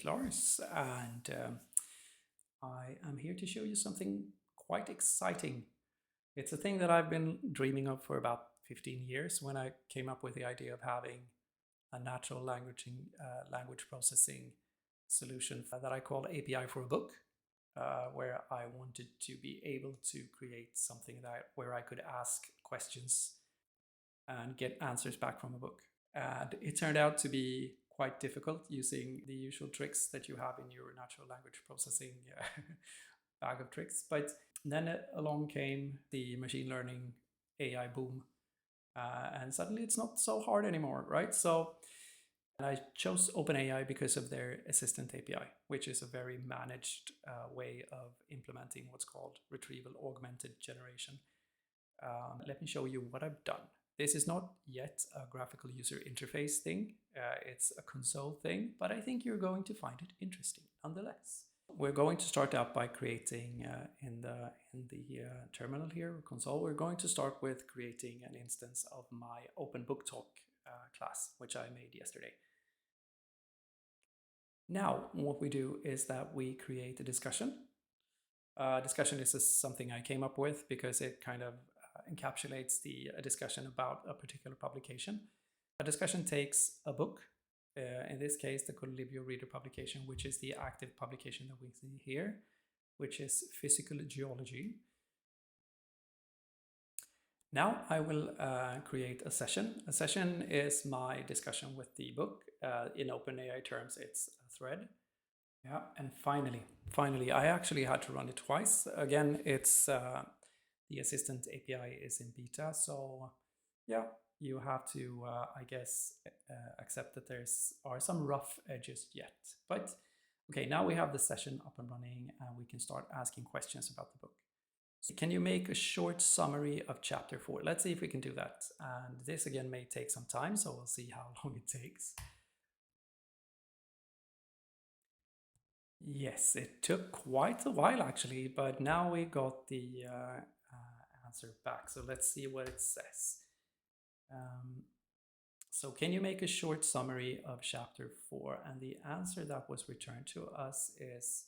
is Lars, and I am here to show you something quite exciting. It's a thing that I've been dreaming of for about 15 years when I came up with the idea of having a natural language processing solution that I call API for a book, where I wanted to be able to create something where I could ask questions and get answers back from a book. And it turned out to be quite difficult using the usual tricks that you have in your natural language processing bag of tricks. But then along came the machine learning AI boom, and suddenly it's not so hard anymore, right? So I chose OpenAI because of their Assistant API, which is a very managed way of implementing what's called retrieval augmented generation. Let me show you what I've done. This is not yet a graphical user interface thing. It's a console thing, but I think you're going to find it interesting nonetheless. We're going to start out by creating in the terminal here, console, we're going to start with creating an instance of my OpenBookTalk class, which I made yesterday. Now, what we do is that we create a discussion. Discussion is something I came up with because it kind of encapsulates a discussion about a particular publication. A discussion takes a book, in this case the Colibio Reader publication, which is the active publication that we see here, which is Physical Geology. Now I will create a session. A session is my discussion with the book. In OpenAI terms, it's a thread. Yeah, and finally, I actually had to run it twice. Again, it's the Assistant API is in beta, so yeah, you have to, I guess, accept that are some rough edges yet. But okay, now we have the session up and running, and we can start asking questions about the book. So can you make a short summary of chapter 4? Let's see if we can do that. And this again may take some time, so we'll see how long it takes. Yes, it took quite a while actually, but now we got the answer back. So let's see what it says. So can you make a short summary of chapter 4? And the answer that was returned to us is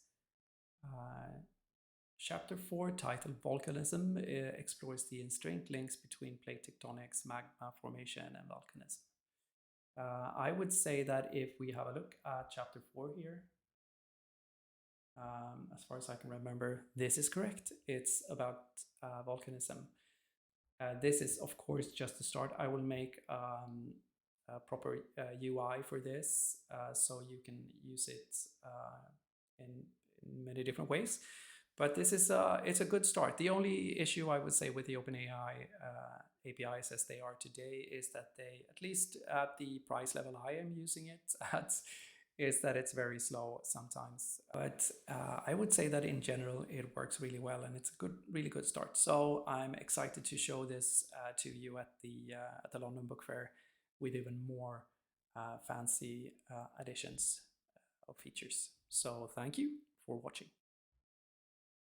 chapter 4, titled Volcanism, explores the intricate links between plate tectonics, magma formation, and volcanism. I would say that if we have a look at chapter 4 here, as far as I can remember, this is correct. It's about volcanism. This is, of course, just the start. I will make a proper UI for this, so you can use it in many different ways. But this is it's a good start. The only issue I would say with the OpenAI APIs as they are today is that they, at least at the price level I am using it at, is that it's very slow sometimes. But I would say that in general it works really well, and it's a really good start. So I'm excited to show this to you at the London Book Fair with even more fancy additions of features. So thank you for watching.